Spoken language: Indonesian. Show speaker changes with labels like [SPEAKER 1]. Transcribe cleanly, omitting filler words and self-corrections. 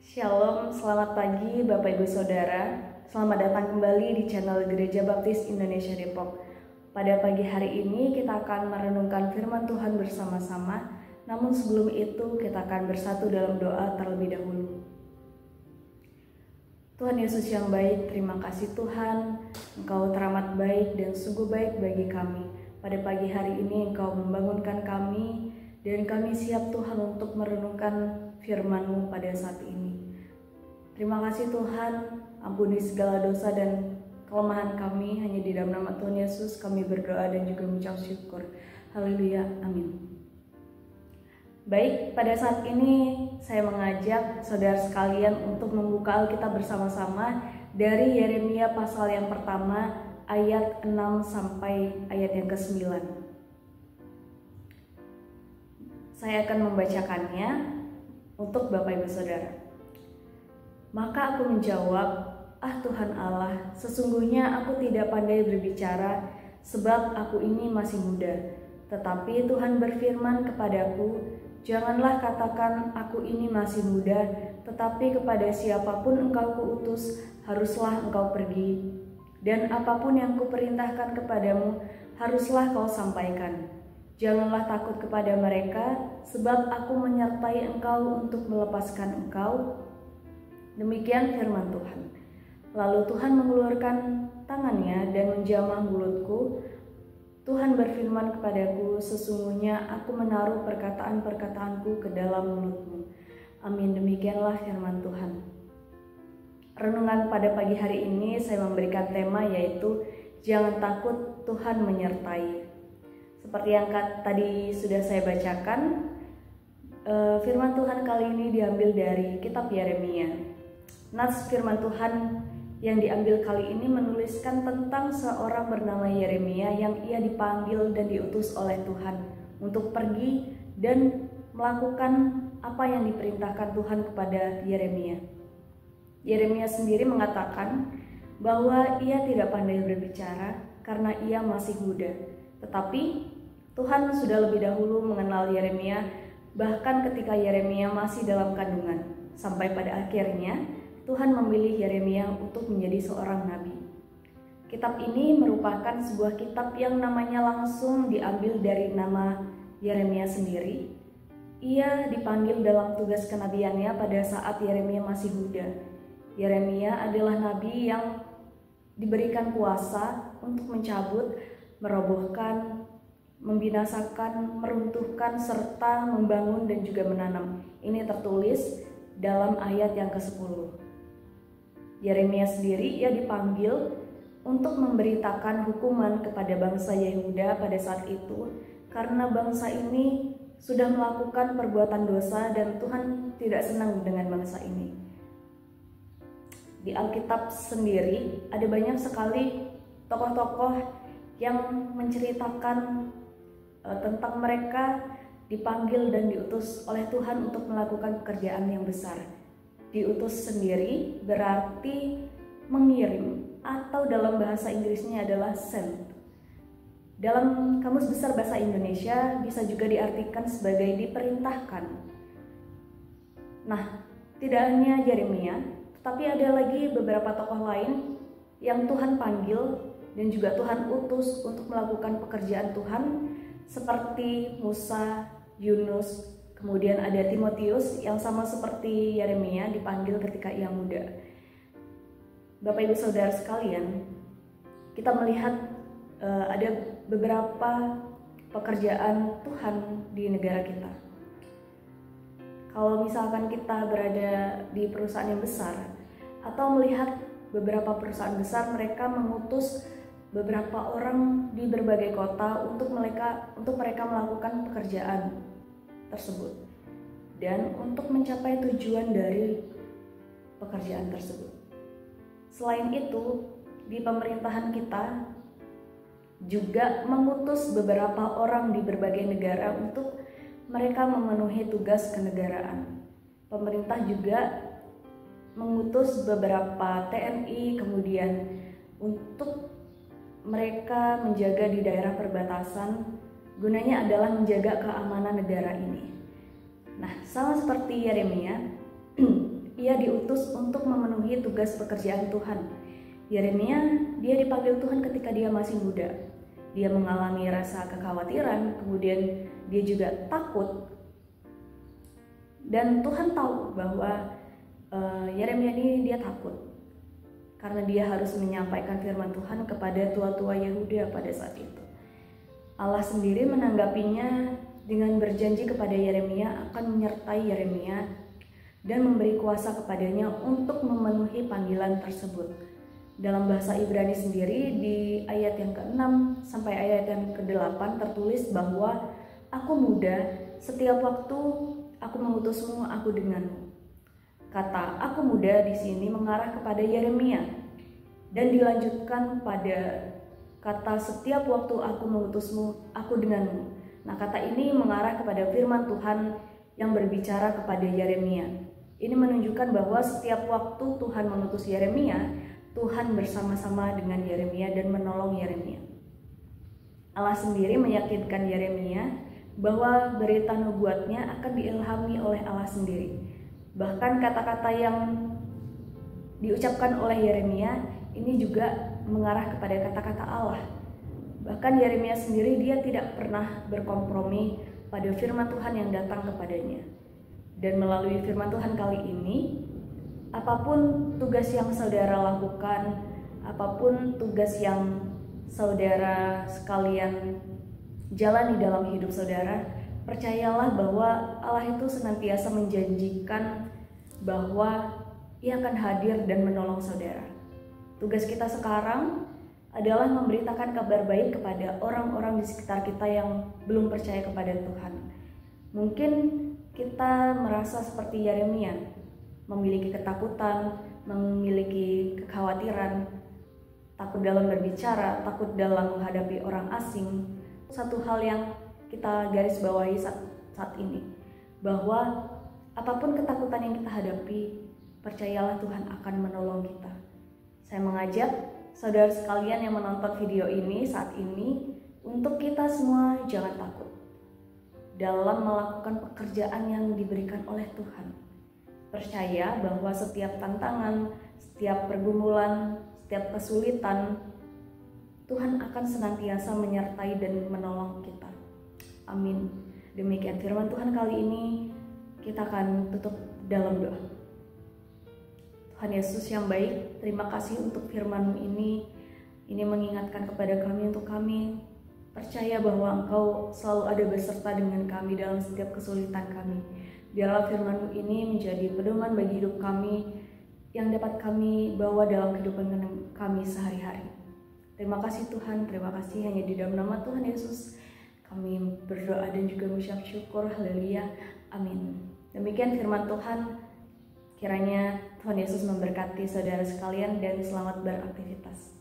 [SPEAKER 1] Shalom, selamat pagi Bapak Ibu Saudara. Selamat datang kembali di channel Gereja Baptis Indonesia Depok. Pada pagi hari ini kita akan merenungkan firman Tuhan bersama-sama. Namun sebelum itu kita akan bersatu dalam doa terlebih dahulu. Tuhan Yesus yang baik, terima kasih Tuhan. Engkau teramat baik dan sungguh baik bagi kami. Pada pagi hari ini Engkau membangunkan kami dan kami siap Tuhan untuk merenungkan firman-Mu pada saat ini. Terima kasih Tuhan, ampuni segala dosa dan kelemahan kami. Hanya di dalam nama Tuhan Yesus kami berdoa dan juga mengucap syukur. Haleluya, amin. Baik, pada saat ini saya mengajak saudara sekalian untuk membuka Alkitab bersama-sama dari Yeremia pasal yang pertama ayat 6 sampai ayat yang ke-9. Saya akan membacakannya untuk Bapak Ibu Saudara. Maka aku menjawab, "Ah Tuhan Allah, sesungguhnya aku tidak pandai berbicara, sebab aku ini masih muda." Tetapi Tuhan berfirman kepadaku, "Janganlah katakan aku ini masih muda, tetapi kepada siapapun engkau kuutus, haruslah engkau pergi. Dan apapun yang kuperintahkan kepadamu, haruslah kau sampaikan. Janganlah takut kepada mereka, sebab aku menyertai engkau untuk melepaskan engkau." Demikian firman Tuhan. Lalu Tuhan mengeluarkan tangannya dan menjamah mulutku. Tuhan berfirman kepadaku, "Sesungguhnya aku menaruh perkataan-perkataanku ke dalam mulutmu." Amin. Demikianlah firman Tuhan. Renungan pada pagi hari ini saya memberikan tema yaitu jangan takut, Tuhan menyertai. Seperti yang tadi sudah saya bacakan, firman Tuhan kali ini diambil dari kitab Yeremia. Nats firman Tuhan yang diambil kali ini menuliskan tentang seorang bernama Yeremia yang ia dipanggil dan diutus oleh Tuhan untuk pergi dan melakukan apa yang diperintahkan Tuhan kepada Yeremia. Yeremia sendiri mengatakan bahwa ia tidak pandai berbicara karena ia masih muda. Tetapi Tuhan sudah lebih dahulu mengenal Yeremia, bahkan ketika Yeremia masih dalam kandungan. Sampai pada akhirnya Tuhan memilih Yeremia untuk menjadi seorang nabi. Kitab ini merupakan sebuah kitab yang namanya langsung diambil dari nama Yeremia sendiri. Ia dipanggil dalam tugas kenabiannya pada saat Yeremia masih muda. Yeremia adalah nabi yang diberikan kuasa untuk mencabut, merobohkan, membinasakan, meruntuhkan, serta membangun dan juga menanam. Ini tertulis dalam ayat yang ke-10. Yeremia sendiri ia dipanggil untuk memberitakan hukuman kepada bangsa Yehuda pada saat itu karena bangsa ini sudah melakukan perbuatan dosa dan Tuhan tidak senang dengan bangsa ini. Di Alkitab sendiri ada banyak sekali tokoh-tokoh yang menceritakan tentang mereka dipanggil dan diutus oleh Tuhan untuk melakukan pekerjaan yang besar. Diutus sendiri berarti mengirim, atau dalam bahasa Inggrisnya adalah send. Dalam Kamus Besar Bahasa Indonesia bisa juga diartikan sebagai diperintahkan. Nah, tidak hanya Yeremia, tetapi ada lagi beberapa tokoh lain yang Tuhan panggil dan juga Tuhan utus untuk melakukan pekerjaan Tuhan, seperti Musa, Yunus, kemudian ada Timotius yang sama seperti Yeremia dipanggil ketika ia muda. Bapak Ibu Saudara sekalian, kita melihat ada beberapa pekerjaan Tuhan di negara kita. Kalau misalkan kita berada di perusahaan yang besar atau melihat beberapa perusahaan besar, mereka mengutus beberapa orang di berbagai kota untuk mereka melakukan pekerjaan tersebut dan untuk mencapai tujuan dari pekerjaan tersebut. Selain itu, di pemerintahan kita juga mengutus beberapa orang di berbagai negara untuk mereka memenuhi tugas kenegaraan. Pemerintah juga mengutus beberapa TNI kemudian untuk mereka menjaga di daerah perbatasan. Gunanya adalah menjaga keamanan negara ini. Nah, sama seperti Yeremia, ia diutus untuk memenuhi tugas pekerjaan Tuhan. Yeremia, dia dipanggil Tuhan ketika dia masih muda. Dia mengalami rasa kekhawatiran, kemudian dia juga takut. Dan Tuhan tahu bahwa Yeremia ini dia takut karena dia harus menyampaikan firman Tuhan kepada tua-tua Yehuda pada saat itu. Allah sendiri menanggapinya dengan berjanji kepada Yeremia akan menyertai Yeremia dan memberi kuasa kepadanya untuk memenuhi panggilan tersebut. Dalam bahasa Ibrani sendiri di ayat yang ke-6 sampai ayat yang ke-8 tertulis bahwa aku muda, setiap waktu aku mengutusmu, aku denganmu. Kata aku muda di sini mengarah kepada Yeremia dan dilanjutkan pada kata setiap waktu aku mengutusmu, aku denganmu. Nah, kata ini mengarah kepada firman Tuhan yang berbicara kepada Yeremia. Ini menunjukkan bahwa setiap waktu Tuhan mengutus Yeremia, Tuhan bersama-sama dengan Yeremia dan menolong Yeremia. Allah sendiri meyakinkan Yeremia bahwa berita nubuatnya akan diilhami oleh Allah sendiri. Bahkan kata-kata yang diucapkan oleh Yeremia ini juga mengarah kepada kata-kata Allah. Bahkan Yeremia sendiri dia tidak pernah berkompromi pada firman Tuhan yang datang kepadanya. Dan melalui firman Tuhan kali ini, apapun tugas yang saudara lakukan, apapun tugas yang saudara sekalian jalani dalam hidup saudara, percayalah bahwa Allah itu senantiasa menjanjikan bahwa Ia akan hadir dan menolong saudara. Tugas kita sekarang adalah memberitakan kabar baik kepada orang-orang di sekitar kita yang belum percaya kepada Tuhan. Mungkin kita merasa seperti Yeremia, memiliki ketakutan, memiliki kekhawatiran, takut dalam berbicara, takut dalam menghadapi orang asing. Satu hal yang kita garis bawahi saat ini, bahwa apapun ketakutan yang kita hadapi, percayalah Tuhan akan menolong kita. Saya mengajak saudara sekalian yang menonton video ini saat ini untuk kita semua jangan takut dalam melakukan pekerjaan yang diberikan oleh Tuhan. Percaya bahwa setiap tantangan, setiap pergumulan, setiap kesulitan, Tuhan akan senantiasa menyertai dan menolong kita. Amin. Demikian firman Tuhan kali ini, kita akan tutup dalam doa. Tuhan Yesus yang baik, terima kasih untuk firman-Mu ini. Ini mengingatkan kepada kami untuk kami percaya bahwa Engkau selalu ada beserta dengan kami dalam setiap kesulitan kami. Biarlah firman-Mu ini menjadi pedoman bagi hidup kami yang dapat kami bawa dalam kehidupan kami sehari-hari. Terima kasih Tuhan, terima kasih hanya di dalam nama Tuhan Yesus kami berdoa dan juga mengucap syukur. Haleluya, amin. Demikian firman Tuhan. Kiranya Tuhan Yesus memberkati saudara sekalian dan selamat beraktivitas.